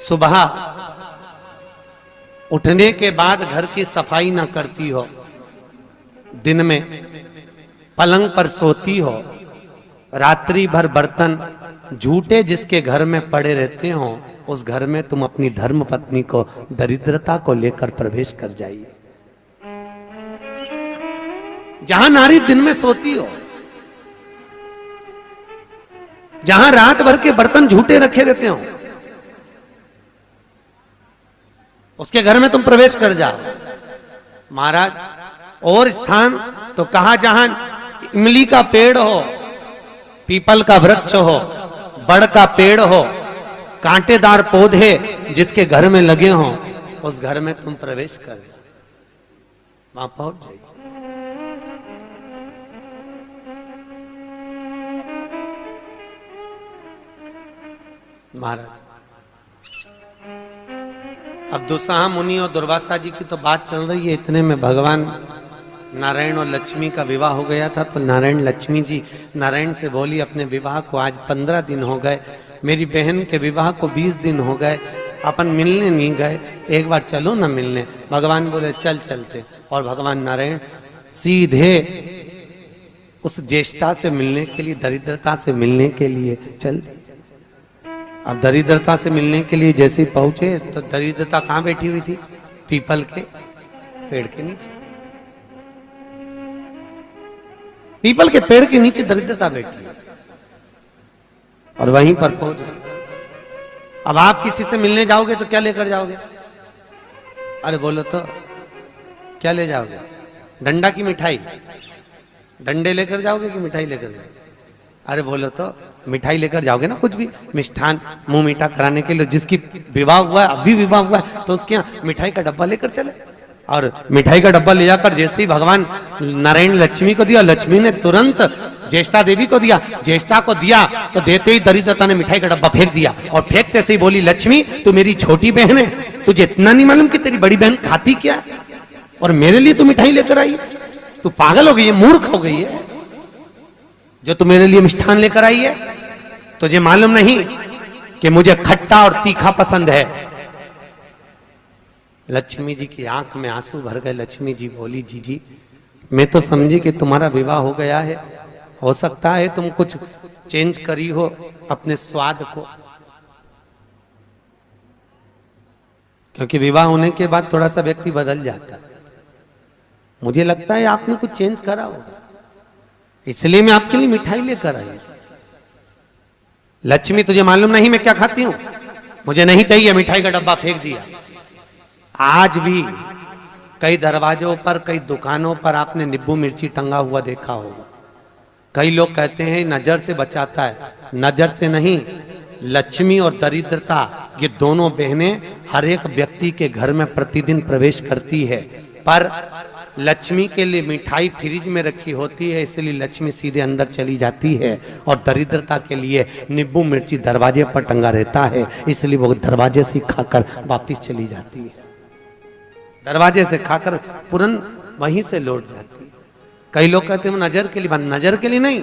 सुबह उठने के बाद घर की सफाई ना करती हो, दिन में पलंग पर सोती हो, रात्रि भर बर्तन झूठे जिसके घर में पड़े रहते हो, उस घर में तुम अपनी धर्म पत्नी को दरिद्रता को लेकर प्रवेश कर जाइए। जहां नारी दिन में सोती हो, जहां रात भर के बर्तन झूठे रखे रहते हो, उसके घर में तुम प्रवेश कर जाओ। महाराज और स्थान तो कहा जहां इमली का पेड़ हो, पीपल का वृक्ष हो, बड़ का पेड़ हो, कांटेदार पौधे जिसके घर में लगे हो, उस घर में तुम प्रवेश कर जाओ, वहां पहुंच जाइए। महाराज अब दुस्साह मुनि और दुर्वासा जी की तो बात चल रही है, इतने में भगवान नारायण और लक्ष्मी का विवाह हो गया था। तो नारायण लक्ष्मी जी नारायण से बोली, अपने विवाह को आज 15 दिन हो गए, मेरी बहन के विवाह को 20 दिन हो गए, अपन मिलने नहीं गए, एक बार चलो ना मिलने। भगवान बोले चल चलते, और भगवान नारायण सीधे उस ज्येष्ठा से मिलने के लिए, दरिद्रता से मिलने के लिए चल दिए। अब दरिद्रता से मिलने के लिए जैसे ही पहुंचे तो दरिद्रता कहां बैठी हुई थी? पीपल के पेड़ के नीचे। पीपल के पेड़ के नीचे दरिद्रता बैठी है और वहीं पर पहुंच गए। अब आप किसी से मिलने जाओगे तो क्या लेकर जाओगे? अरे बोलो तो क्या ले जाओगे? डंडा की मिठाई? डंडे लेकर जाओगे कि मिठाई लेकर जाओगे? अरे बोलो तो मिठाई लेकर जाओगे ना, कुछ भी मिष्ठान मुंह मीठा कराने के लिए। जिसकी विवाह हुआ है, अभी विवाह हुआ है, तो उसके यहाँ मिठाई का डब्बा लेकर चले। और मिठाई का डब्बा ले जाकर जैसे ही भगवान नारायण लक्ष्मी को दिया, लक्ष्मी ने तुरंत ज्येष्ठा देवी को दिया। ज्येष्ठा को दिया तो देते ही दरिद्रता ने मिठाई का डब्बा फेंक दिया, और फेंकते से ही बोली, लक्ष्मी तू मेरी छोटी बहन है, तुझे इतना नहीं मालूम कि तेरी बड़ी बहन खाती क्या, और मेरे लिए तू मिठाई लेकर आई है? तू पागल हो गई है, मूर्ख हो गई है, जो तू मेरे लिए मिष्ठान लेकर आई है। तुझे मालूम नहीं कि मुझे खट्टा और तीखा पसंद है। लक्ष्मी जी की आंख में आंसू भर गए। लक्ष्मी जी बोली, जीजी मैं तो समझी कि तुम्हारा विवाह हो गया है, हो सकता है तुम कुछ चेंज करी हो अपने स्वाद को, क्योंकि विवाह होने के बाद थोड़ा सा व्यक्ति बदल जाता है। मुझे लगता है आपने कुछ चेंज करा होगा, इसलिए मैं आपके लिए मिठाई लेकर आई। लक्ष्मी तुझे मालूम नहीं मैं क्या खाती हूं? मुझे नहीं चाहिए। मिठाई का डब्बा फेंक दिया। आज भी कई दरवाजों पर, कई दुकानों पर आपने नींबू मिर्ची टंगा हुआ देखा होगा। कई लोग कहते हैं नजर से बचाता है, नजर से नहीं, लक्ष्मी और दरिद्रता ये दोनों बहनें हर एक व्यक्ति के घर में प्रतिदिन प्रवेश करती है। पर लक्ष्मी के लिए मिठाई फ्रिज में रखी होती है, इसलिए लक्ष्मी सीधे अंदर चली जाती है, और दरिद्रता के लिए नींबू मिर्ची दरवाजे पर टंगा रहता है, इसलिए वो दरवाजे से खाकर वापस चली जाती है। दरवाजे से खाकर तुरंत वहीं से लौट जाती है। कई लोग कहते हैं नजर के लिए, नजर के लिए नहीं,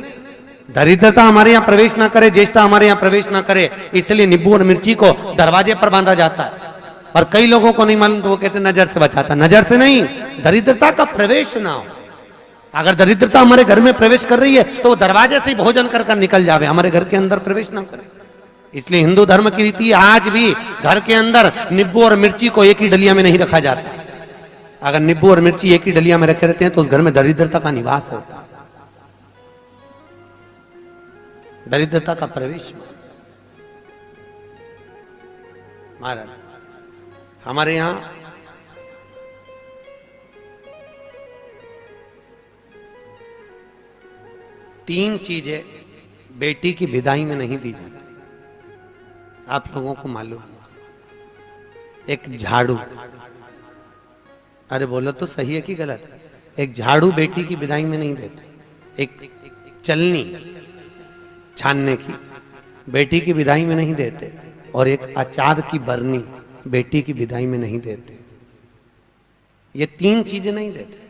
दरिद्रता हमारे यहाँ प्रवेश ना करे, ज्येष्ठा हमारे यहाँ प्रवेश ना करे, इसलिए नींबू और मिर्ची को दरवाजे पर बांधा जाता है। और कई लोगों को नहीं मालूम तो वो कहते नजर से बचाता। नजर से नहीं, दरिद्रता का प्रवेश ना हो। अगर दरिद्रता हमारे घर में प्रवेश कर रही है तो वो दरवाजे से ही भोजन कर कर निकल जावे, हमारे घर के अंदर प्रवेश ना करे। इसलिए हिंदू धर्म की रीति आज भी घर के अंदर नींबू और मिर्ची को एक ही डलिया में नहीं रखा जाता। अगर नींबू और मिर्ची एक ही डलिया में रखे रहते हैं तो उस घर में दरिद्रता का निवास होता है, दरिद्रता का प्रवेश। महाराज हमारे यहां तीन चीजें बेटी की विदाई में नहीं दी जाती, आप लोगों को मालूम है। एक झाड़ू, अरे बोलो तो सही है कि गलत है? एक झाड़ू बेटी की विदाई में नहीं देते। एक चलनी छानने की बेटी की विदाई में नहीं देते, और एक अचार की बरनी बेटी की विदाई में नहीं देते। ये तीन चीजें नहीं देते।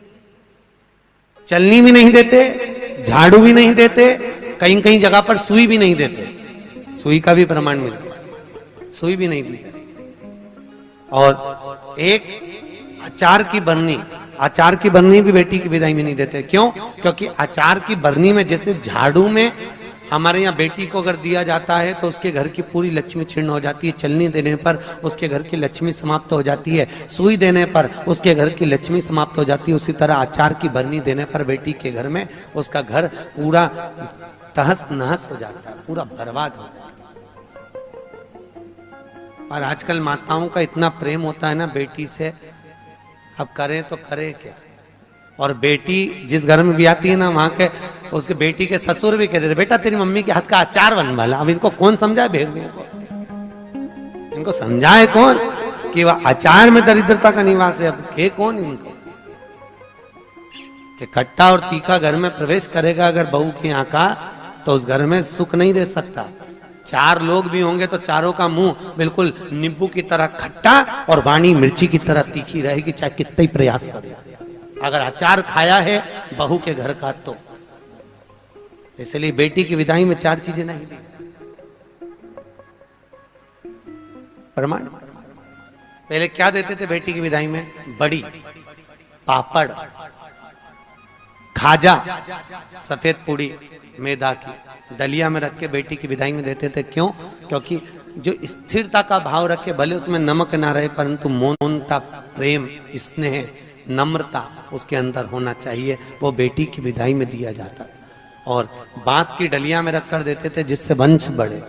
चलनी भी नहीं देते, झाड़ू भी नहीं देते, कहीं कहीं जगह पर सुई भी नहीं देते। सुई का भी प्रमाण मिलता है, सुई भी नहीं दी जाती। और एक अचार की बरनी, अचार की बरनी भी बेटी की विदाई में नहीं देते। क्यों? क्योंकि अचार की बरनी में जैसे झाड़ू में हमारे यहाँ बेटी को अगर दिया जाता है तो उसके घर की पूरी लक्ष्मी छीर्ण हो जाती है, चलनी देने पर उसके घर की लक्ष्मी समाप्त हो जाती है, सुई देने पर उसके घर की लक्ष्मी समाप्त हो जाती है, उसी तरह अचार की बरनी देने पर बेटी के घर में उसका घर पूरा तहस नहस हो जाता है, पूरा बर्बाद हो जाता है। और आजकल माताओं का इतना प्रेम होता है ना बेटी से, अब करें तो करें क्या। और बेटी जिस घर में भी आती है ना, वहां के उसके बेटी के ससुर भी कहते थे बेटा तेरी मम्मी के हाथ का अचार बनवा ला। अब इनको कौन समझाए भेड़ियों को, इनको समझाए कौन कि वह अचार में दरिद्रता का निवास है। अब के कौन इनको कि खट्टा और तीखा घर में प्रवेश करेगा अगर बहू के यहाँ का, तो उस घर में सुख नहीं रह सकता। चार लोग भी होंगे तो चारों का मुंह बिल्कुल नींबू की तरह खट्टा और वाणी मिर्ची की तरह तीखी रहेगी, चाहे कितना ही प्रयास करे। अगर अचार खाया है बहू के घर का तो। इसलिए बेटी की विदाई में चार चीजें नहीं दी। प्रमाण पहले क्या देते थे बेटी की विदाई में? बड़ी, पापड़, खाजा, सफेद पूड़ी मैदा की दलिया में रख के बेटी की विदाई में देते थे। क्यों? क्योंकि जो स्थिरता का भाव रखे, भले उसमें नमक ना रहे परंतु मौनता, प्रेम, स्नेह, नम्रता उसके अंदर होना चाहिए, वो बेटी की विदाई में दिया जाता है। और बांस की डलिया में रख कर देते थे जिससे वंश बढ़े,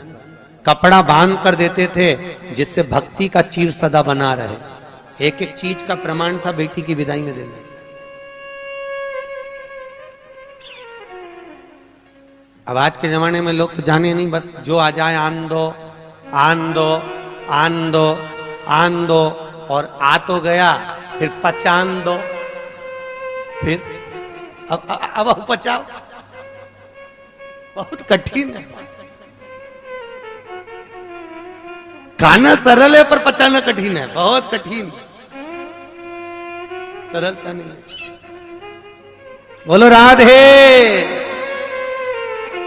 कपड़ा बांध कर देते थे जिससे भक्ति का चीर सदा बना रहे। एक एक चीज का प्रमाण था बेटी की विदाई में देने। अब आज के जमाने में लोग तो जाने नहीं, बस जो आ जाए आन दो, आन दो, आन दो, आन दो, और आ तो गया फिर पचान दो, फिर अब पचाओ। बहुत कठिन है। खाना सरल है पर पचाना कठिन है, बहुत कठिन, सरलता नहीं है। बोलो राधे।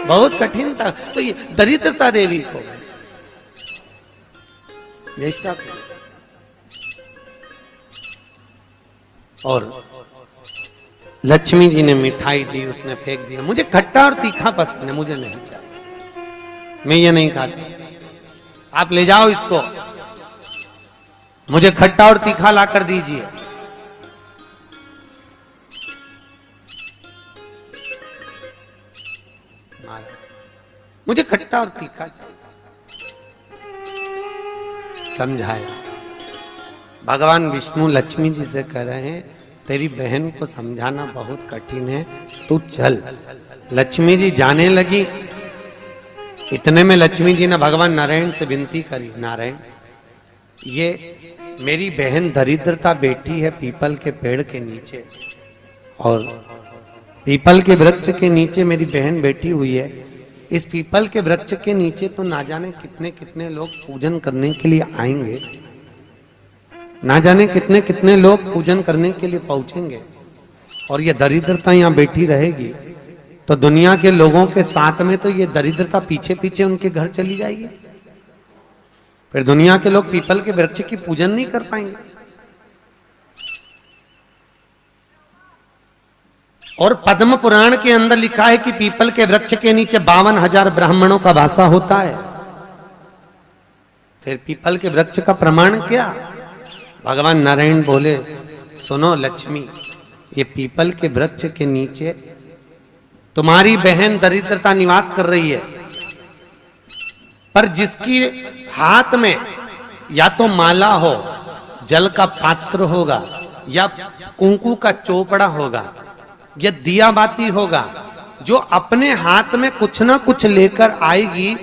बहुत कठिन था। तो ये दरिद्रता देवी को, ज्येष्ठा को, और लक्ष्मी जी ने मिठाई दी, उसने फेंक दिया। मुझे खट्टा और तीखा पसंद है, मुझे नहीं चाहिए, मैं ये नहीं खा सकता। आप ले जाओ इसको, मुझे खट्टा और तीखा ला कर दीजिए। मुझे खट्टा और तीखा चाहिए। समझाया। भगवान विष्णु लक्ष्मी जी से कह रहे हैं तेरी बहन को समझाना बहुत कठिन है, तू चल। लक्ष्मी जी जाने लगी। इतने में लक्ष्मी जी ने भगवान नारायण से विनती करी, नारायण ये मेरी बहन दरिद्रता बैठी है पीपल के पेड़ के नीचे, और पीपल के वृक्ष के नीचे मेरी बहन बैठी हुई है। इस पीपल के वृक्ष के नीचे तो ना जाने कितने कितने लोग पूजन करने के लिए आएंगे, ना जाने कितने कितने लोग पूजन करने के लिए पहुंचेंगे, और ये दरिद्रता यहाँ बैठी रहेगी तो दुनिया के लोगों के साथ में तो ये दरिद्रता पीछे पीछे उनके घर चली जाएगी। फिर दुनिया के लोग पीपल के वृक्ष की पूजन नहीं कर पाएंगे। और पद्म पुराण के अंदर लिखा है कि पीपल के वृक्ष के नीचे 52,000 ब्राह्मणों का वासा होता है। फिर पीपल के वृक्ष का प्रमाण क्या? भगवान नारायण बोले, सुनो लक्ष्मी, ये पीपल के वृक्ष के नीचे तुम्हारी बहन दरिद्रता निवास कर रही है, पर जिसकी हाथ में या तो माला हो, जल का पात्र होगा, या कुंकू का चोपड़ा होगा, या दिया बाती होगा, जो अपने हाथ में कुछ ना कुछ लेकर आएगी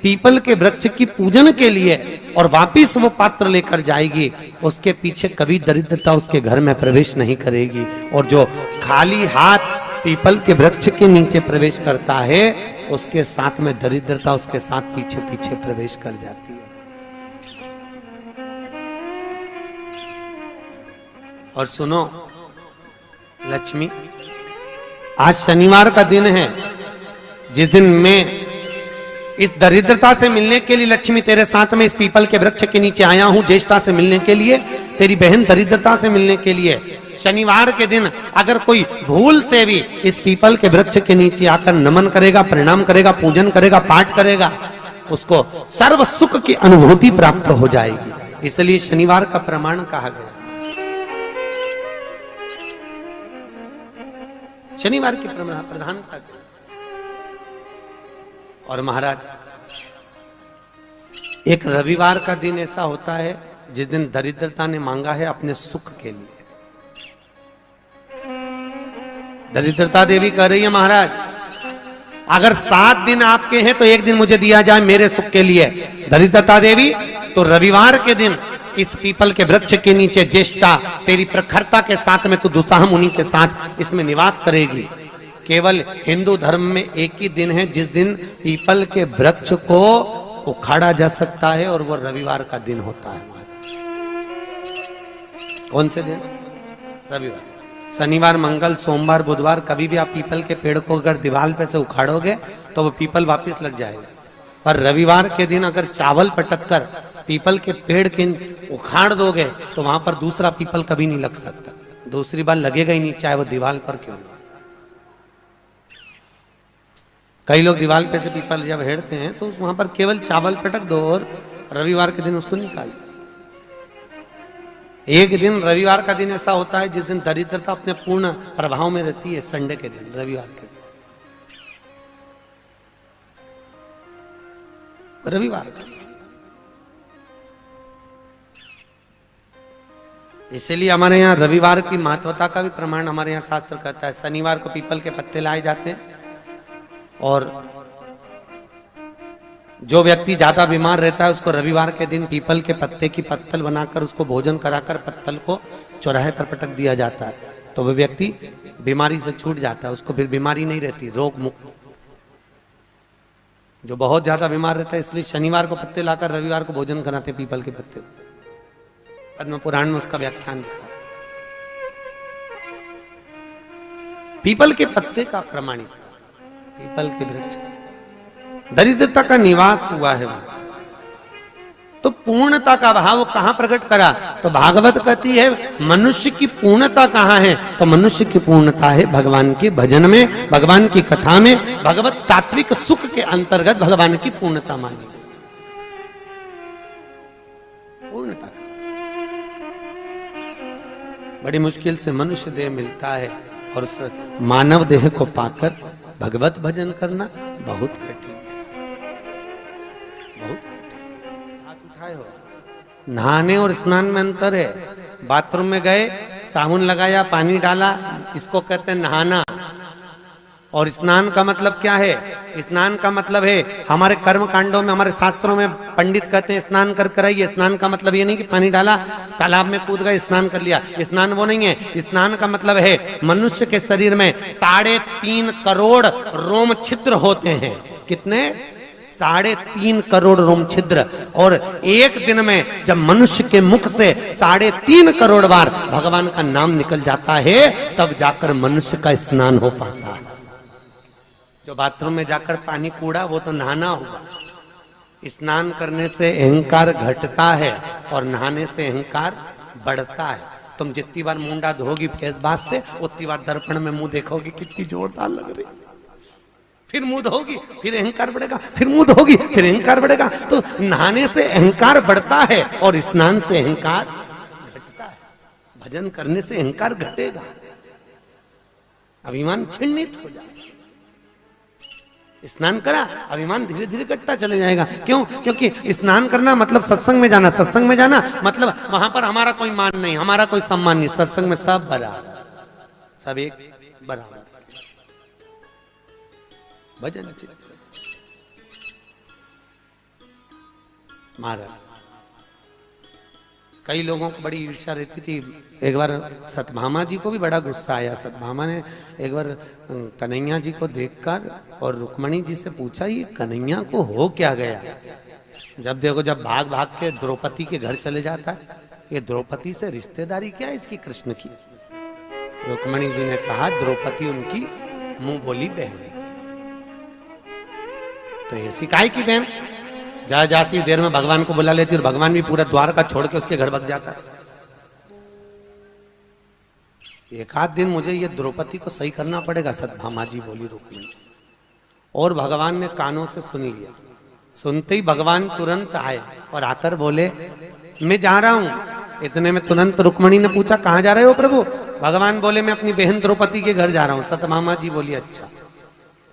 पीपल के वृक्ष की पूजन के लिए और वापिस वो पात्र लेकर जाएगी, उसके पीछे कभी दरिद्रता उसके घर में प्रवेश नहीं करेगी। और जो खाली हाथ पीपल के वृक्ष के नीचे प्रवेश करता है, उसके साथ में दरिद्रता उसके साथ पीछे पीछे प्रवेश कर जाती है। और सुनो लक्ष्मी, आज शनिवार का दिन है, जिस दिन मैं इस दरिद्रता से मिलने के लिए लक्ष्मी तेरे साथ में इस पीपल के वृक्ष के नीचे आया हूं, ज्येष्ठता से मिलने के लिए, तेरी बहन दरिद्रता से मिलने के लिए। शनिवार के दिन अगर कोई भूल से भी इस पीपल के वृक्ष के नीचे आकर नमन करेगा, प्रणाम करेगा, पूजन करेगा, पाठ करेगा, उसको सर्व सुख की अनुभूति प्राप्त हो जाएगी। इसलिए शनिवार का प्रमाण कहा गया। शनिवार की प्रधानता क्या? और महाराज, एक रविवार का दिन ऐसा होता है जिस दिन दरिद्रता ने मांगा है अपने सुख के लिए। दरिद्रता देवी कह रही है, महाराज अगर 7 दिन आपके हैं तो एक दिन मुझे दिया जाए मेरे सुख के लिए। दरिद्रता देवी, तो रविवार के दिन इस पीपल के वृक्ष के नीचे ज्येष्ठा तेरी प्रखरता के साथ में तू दुसाह मुनि के साथ इसमें निवास करेगी। केवल हिंदू धर्म में एक ही दिन है जिस दिन पीपल के वृक्ष को उखाड़ा जा सकता है, और वो रविवार का दिन होता है। कौन से दिन? रविवार। शनिवार, मंगल, सोमवार, बुधवार कभी भी आप पीपल के पेड़ को अगर दीवार पे से उखाड़ोगे तो वो पीपल वापस लग जाएगा। पर रविवार के दिन अगर चावल पटक कर पीपल के पेड़ के उखाड़ दोगे तो वहां पर दूसरा पीपल कभी नहीं लग सकता, दूसरी बार लगेगा ही नहीं, चाहे वो दीवार पर क्यों ना। कई लोग दीवार पे से पीपल जब हेड़ते हैं तो वहां पर केवल चावल पटक दो और रविवार के दिन उसको निकाल दो। एक दिन रविवार का दिन ऐसा होता है जिस दिन दरिद्रता अपने पूर्ण प्रभाव में रहती है, संडे के दिन, रविवार के दिन, रविवार का। इसलिए हमारे यहाँ रविवार की महत्वता का भी प्रमाण हमारे यहाँ शास्त्र कहता है। शनिवार को पीपल के पत्ते लाए जाते हैं, और जो व्यक्ति ज्यादा बीमार रहता है उसको रविवार के दिन पीपल के पत्ते की पत्तल बनाकर उसको भोजन कराकर पत्तल को चौराहे पर पटक दिया जाता है, तो वह व्यक्ति बीमारी से छूट जाता है, उसको फिर बीमारी नहीं रहती, रोग मुक्त। जो बहुत ज्यादा बीमार रहता है इसलिए शनिवार को पत्ते लाकर रविवार को भोजन कराते पीपल के पत्ते। पद्म पुराण में उसका व्याख्यान लिखा। पीपल के पत्ते का प्रमाणित, पीपल के वृक्ष, दरिद्रता का निवास हुआ है वहां। तो पूर्णता का भाव कहां प्रकट करा? तो भागवत कहती है मनुष्य की पूर्णता कहां है? तो मनुष्य की पूर्णता है भगवान के भजन में, भगवान की कथा में, भगवत तात्विक सुख के अंतर्गत भगवान की पूर्णता मानी। पूर्णता बड़ी मुश्किल से मनुष्य देह मिलता है, और उस मानव देह को पाकर भगवत भजन करना बहुत कठिन, बहुत कठिन। हाथ उठाए हो। नहाने और स्नान में अंतर है। बाथरूम में गए, साबुन लगाया, पानी डाला, इसको कहते हैं नहाना। और स्नान का मतलब क्या है? स्नान का मतलब है हमारे कर्म कांडों में, हमारे शास्त्रों में पंडित कहते हैं स्नान कर कर आइए। स्नान का मतलब ये नहीं कि पानी डाला, तालाब में कूद गए, स्नान कर लिया, स्नान वो नहीं है। स्नान का मतलब है मनुष्य के शरीर में 3.5 करोड़ रोम छिद्र होते हैं। कितने? 3.5 करोड़ रोम छिद्र। और एक दिन में जब मनुष्य के मुख से 3.5 करोड़ बार भगवान का नाम निकल जाता है, तब जाकर मनुष्य का स्नान हो पाता है। जो बाथरूम में जाकर पानी कूड़ा वो तो नहाना हुआ। स्नान करने से अहंकार घटता है और नहाने से अहंकार बढ़ता है। तुम जितनी बार मुंडा धोगी फेस बात से, उतनी बार दर्पण में मुंह देखोगी कितनी जोरदार लग रही, फिर मुंह धोगी, फिर अहंकार बढ़ेगा, फिर मुंह धोगी, फिर अहंकार बढ़ेगा। तो नहाने से अहंकार बढ़ता है और स्नान से अहंकार घटता है। भजन करने से अहंकार घटेगा, अभिमान छिन्नित हो जाएगा। स्नान करा, अभिमान धीरे धीरे घटता चले जाएगा। क्यों? क्योंकि स्नान करना मतलब सत्संग में जाना, सत्संग में जाना मतलब वहां पर हमारा कोई मान नहीं, हमारा कोई सम्मान नहीं। सत्संग में सब बराबर, सब एक बराबर। भजन महाराज, कई लोगों को बड़ी ईर्ष्या रहती थी। एक बार सतभामा जी को भी बड़ा गुस्सा आया। सतभामा ने एक बार कन्हैया जी को देखकर और रुक्मणी जी से पूछा, ये कन्हैया को हो क्या गया? जब देखो, जब भाग भाग के द्रौपदी के घर चले जाता है, ये द्रौपदी से रिश्तेदारी क्या है इसकी कृष्ण की? रुक्मणी जी ने कहा, द्रौपदी उनकी मुंह बोली बहन। तो ऐसी काहे की बहन, जा जा सी देर में भगवान को बुला लेती और भगवान भी पूरा द्वार का छोड़ के उसके घर भग जाता है। एक आध दिन मुझे ये द्रौपदी को सही करना पड़ेगा, सत्यभामा जी बोली रुक्मिणी से। और भगवान ने कानों से सुन लिया। सुनते ही भगवान तुरंत आए और आकर बोले मैं जा रहा हूं। इतने में तुरंत रुक्मिणी ने पूछा कहां जा रहे हो प्रभु? भगवान बोले मैं अपनी बहन द्रौपदी के घर जा रहा हूं। सत्यभामा जी बोली अच्छा।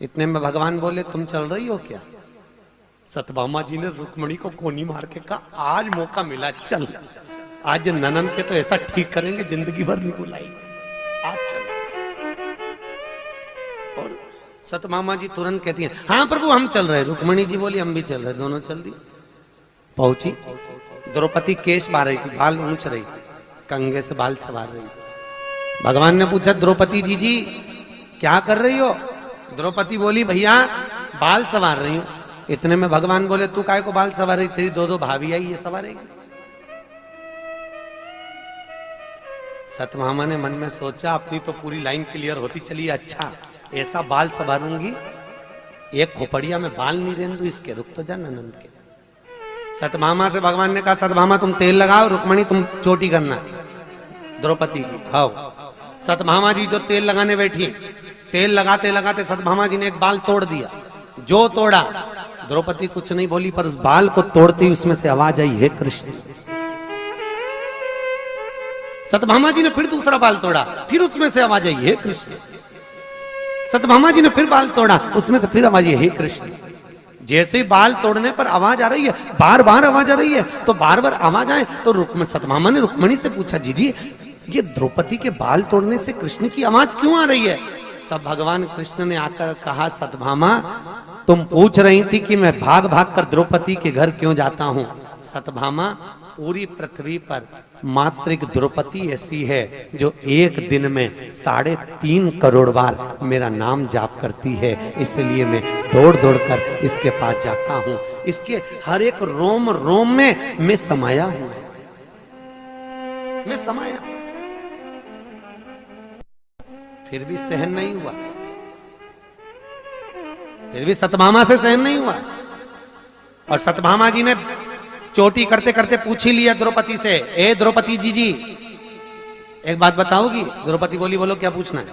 इतने में भगवान बोले तुम चल रही हो क्या? सत्यभामा जी ने रुक्मिणी को कोनी मार के कहा आज मौका मिला, चल आज ननंद के तो ऐसा ठीक करेंगे जिंदगी भर नहीं बुलाएंगे, आज चल। और सत्यभामा जी तुरंत कहती हैं हाँ प्रभु हम चल रहे। रुक्मिणी जी बोली हम भी चल रहे। दोनों चल दी। पहुंची, द्रौपदी केश बार रही थी, बाल ऊंच रही थी, कंघे से बाल सवार रही थी। भगवान ने पूछा द्रौपदी जी क्या कर रही हो? द्रौपदी बोली भैया बाल सवार रही हूं। इतने में भगवान बोले तू काय को बाल सवार रही? तेरी दो भाभी आई, ये सवारेगी। सत्यभामा ने मन में सोचा अपनी तो पूरी लाइन क्लियर होती चली, अच्छा ऐसा बाल सवारूंगी, एक खोपड़िया में बाल नहीं रहने दूं इसके, रुक तो जा ननंद के। सत्यभामा से भगवान ने कहा सत्यभामा तुम तेल लगाओ, रुक्मिणी तुम चोटी करना द्रौपदी की। हाओ सत्यभामा जी जो तेल लगाने बैठी, तेल लगाते लगाते सत्यभामा जी ने एक बाल तोड़ दिया। जो तोड़ा, द्रौपदी कुछ नहीं बोली, पर उस बाल को तोड़ते ही उसमें से आवाज आई हे कृष्ण। सत्यभामा जी ने फिर दूसरा बाल तोड़ा, फिर उसमें से आवाज आई हे कृष्ण। सत्यभामा जी ने फिर बाल तोड़ा, उसमें से फिर आवाज आई हे कृष्ण। जैसे बाल तोड़ने पर आवाज आ रही है, बार बार आवाज आ रही है, तो बार बार आवाज आए तो सत्यभामा ने रुक्मिणी से पूछा जी ये द्रौपदी के बाल तोड़ने से कृष्ण की आवाज क्यों आ रही है? तब भगवान कृष्ण ने आकर कहा सत्यभामा तुम पूछ रही थी कि मैं भाग भाग कर द्रौपदी के घर क्यों जाता हूं। सत्यभामा पूरी पृथ्वी पर मात्र एक द्रौपदी ऐसी है जो एक दिन में 3.5 करोड़ बार मेरा नाम जाप करती है, इसलिए मैं दौड़ दौड़ कर इसके पास जाता हूं। इसके हर एक रोम रोम में मैं समाया हूं, मैं समाया। फिर भी सहन नहीं हुआ, फिर भी सत्यभामा से सहन नहीं हुआ। और सत्यभामा जी ने चोटी करते करते पूछ ही लिया द्रौपदी से, ए द्रौपदी जी एक बात बताओगी? द्रौपदी बोली बोलो क्या पूछना है?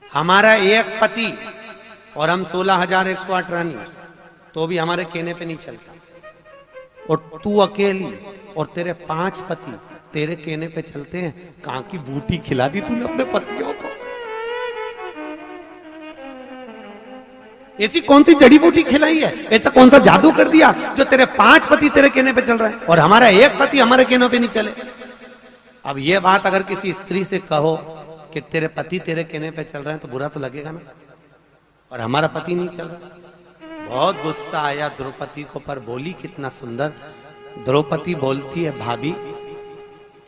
हमारा एक पति और हम 16,108 रानी, तो भी हमारे कहने पे नहीं चलता, और तू अकेली और तेरे 5 पति तेरे कहने पे चलते हैं। कहां की बूटी खिला दी तूने अपने पतियों को? ऐसी कौन सी जड़ी बूटी खिलाई है, ऐसा कौन सा जादू कर दिया जो तेरे 5 पति तेरे कहने पे चल रहा है और हमारा एक पति हमारे कहने पे नहीं चले? अब ये बात अगर किसी स्त्री से कहो कि तेरे पति तेरे कहने पे चल रहे हैं तो बुरा तो लगेगा ना, और हमारा पति नहीं चल रहा। बहुत गुस्सा आया द्रौपदी को, पर बोली कितना सुंदर। द्रौपदी बोलती है भाभी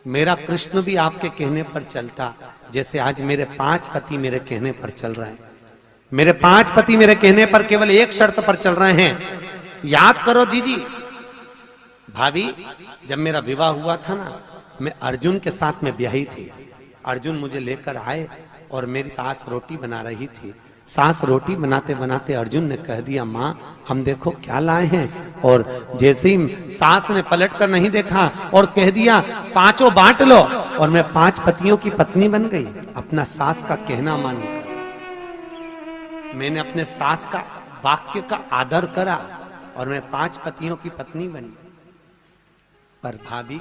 मेरा कृष्ण भी आपके कहने पर चलता, जैसे आज मेरे 5 पति मेरे कहने पर चल रहे हैं। मेरे 5 पति मेरे कहने पर केवल एक शर्त पर चल रहे हैं, याद करो जी भाभी जब मेरा विवाह हुआ था ना, मैं अर्जुन के साथ में ब्याही थी। अर्जुन मुझे लेकर आए और मेरी सास रोटी बना रही थी। सास रोटी बनाते बनाते अर्जुन ने कह दिया माँ हम देखो क्या लाए हैं, और जैसे ही सास ने पलट कर नहीं देखा और कह दिया 5 बांट लो, और मैं 5 पतियों की पत्नी बन गई। अपना सास का कहना मानकर मैंने अपने सास का वाक्य का आदर करा और मैं 5 पतियों की पत्नी बनी। पर भाभी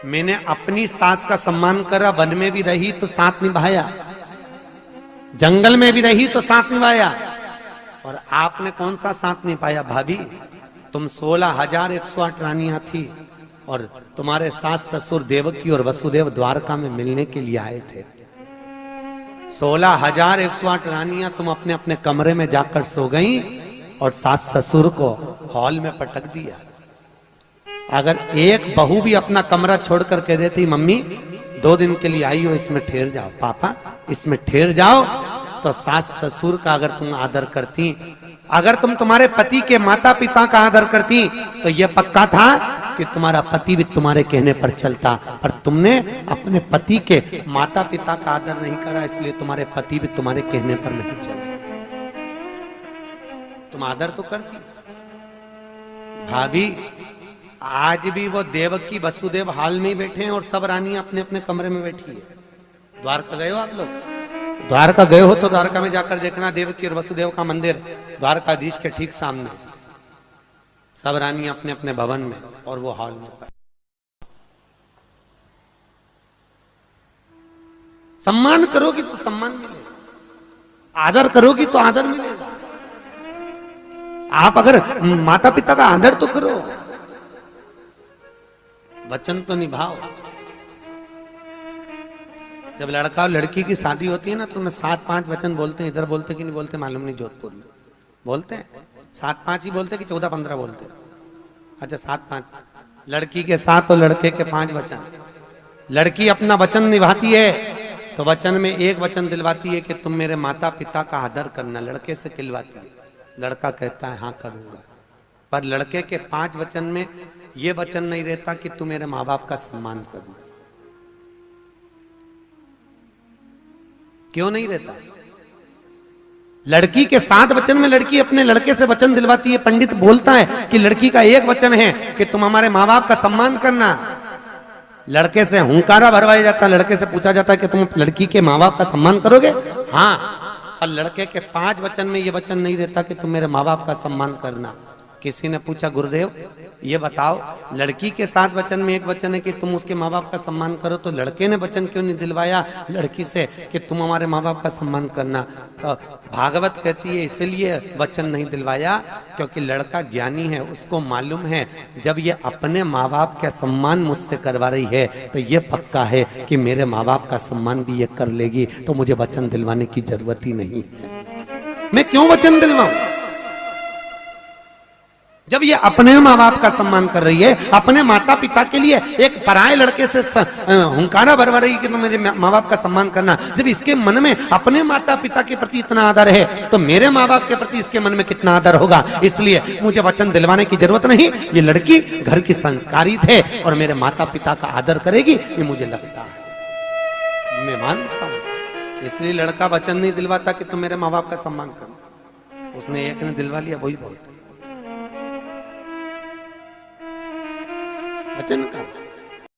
मैंने अपनी सास का सम्मान करा, वन में भी रही तो साथ निभाया, जंगल में भी रही तो साथ निभाया, और आपने कौन सा साथ निभाया भाभी? तुम 16,108 रानियां थी और तुम्हारे सास ससुर देवकी और वसुदेव द्वारका में मिलने के लिए आए थे। 16,108 रानियां तुम अपने अपने कमरे में जाकर सो गई और सास ससुर को हॉल में पटक दिया। अगर एक बहू भी अपना कमरा छोड़कर कह देती मम्मी 2 दिन के लिए आई हो, इसमें ठहर जाओ, पापा इसमें ठहर जाओ, तो सास ससुर का अगर तुम आदर करती, अगर तुम तुम्हारे पति के माता पिता का आदर करती, तो यह पक्का था कि तुम्हारा पति भी तुम्हारे कहने पर चलता। पर तुमने अपने पति के माता पिता का आदर नहीं करा, इसलिए तुम्हारे पति भी तुम्हारे कहने पर नहीं चलते। तुम आदर तो करती। भाभी आज भी वो देवकी वसुदेव हाल में ही बैठे हैं और सब रानियां अपने अपने कमरे में बैठी है। द्वारका गए हो आप लोग? द्वारका गए हो तो द्वारका में जाकर देखना, देवकी और वसुदेव का मंदिर द्वारकाधीश के ठीक सामने, सब रानियां अपने अपने भवन में और वो हॉल में। सम्मान करोगी तो सम्मान मिलेगा, आदर करोगी तो आदर मिलेगा। आप अगर माता पिता का आदर तो करो, वचन तो निभाओ। जब लड़का और लड़की की शादी होती है ना तो मैं 7-5 वचन बोलते हैं। इधर बोलते कि नहीं बोलते मालूम नहीं, जोधपुर में बोलते हैं 7-5 ही बोलते कि 14-15 बोलते हैं। अच्छा 7-5, लड़की के 7 और लड़के के 5 वचन। लड़की अपना वचन निभाती है तो वचन में एक वचन दिलवाती है कि तुम मेरे माता पिता का आदर करना, लड़के से दिलवाती है। लड़का कहता है हाँ करूंगा। पर लड़के के 5 वचन में यह वचन नहीं रहता कि तू मेरे माँ बाप का सम्मान करना। क्यों नहीं रहता? लड़की के 7 वचन में लड़की अपने लड़के से वचन दिलवाती है। पंडित बोलता है कि लड़की का एक वचन है कि तुम हमारे माँ बाप का सम्मान करना। लड़के से हुंकारा भरवाया जाता है, लड़के से पूछा जाता है कि तुम लड़की के माँ बाप का सम्मान करोगे? हाँ। और लड़के के 5 वचन में यह वचन नहीं रहता कि तुम मेरे माँ बाप का सम्मान करना। किसी ने पूछा गुरुदेव ये बताओ, लड़की के 7 वचन में एक वचन है कि तुम उसके माँ बाप का सम्मान करो, तो लड़के ने वचन क्यों नहीं दिलवाया लड़की से कि तुम हमारे माँ बाप का सम्मान करना? तो भागवत कहती है इसलिए वचन नहीं दिलवाया क्योंकि लड़का ज्ञानी है, उसको मालूम है जब ये अपने माँ बाप का सम्मान मुझसे करवा रही है तो ये पक्का है कि मेरे माँ बाप का सम्मान भी ये कर लेगी, तो मुझे वचन दिलवाने की जरूरत ही नहीं है। मैं क्यों वचन दिलवाऊं? जब ये अपने माँ बाप का सम्मान कर रही है, अपने माता पिता के लिए एक पराये लड़के से हुंकारा भरवा रही है कि तुम मेरे माँ बाप का सम्मान करना, जब इसके मन में अपने माता पिता के प्रति इतना आदर है तो मेरे माँ बाप के प्रति इसके मन में कितना आदर होगा। इसलिए मुझे वचन दिलवाने की जरूरत नहीं। ये लड़की घर की संस्कारित है और मेरे माता पिता का आदर करेगी, ये मुझे लगता है, मैं मानता हूं। इसलिए लड़का वचन नहीं दिलवाता कि तुम मेरे माँ बाप का सम्मान करना। उसने एक ने दिलवा लिया, वही बहुत वचन का।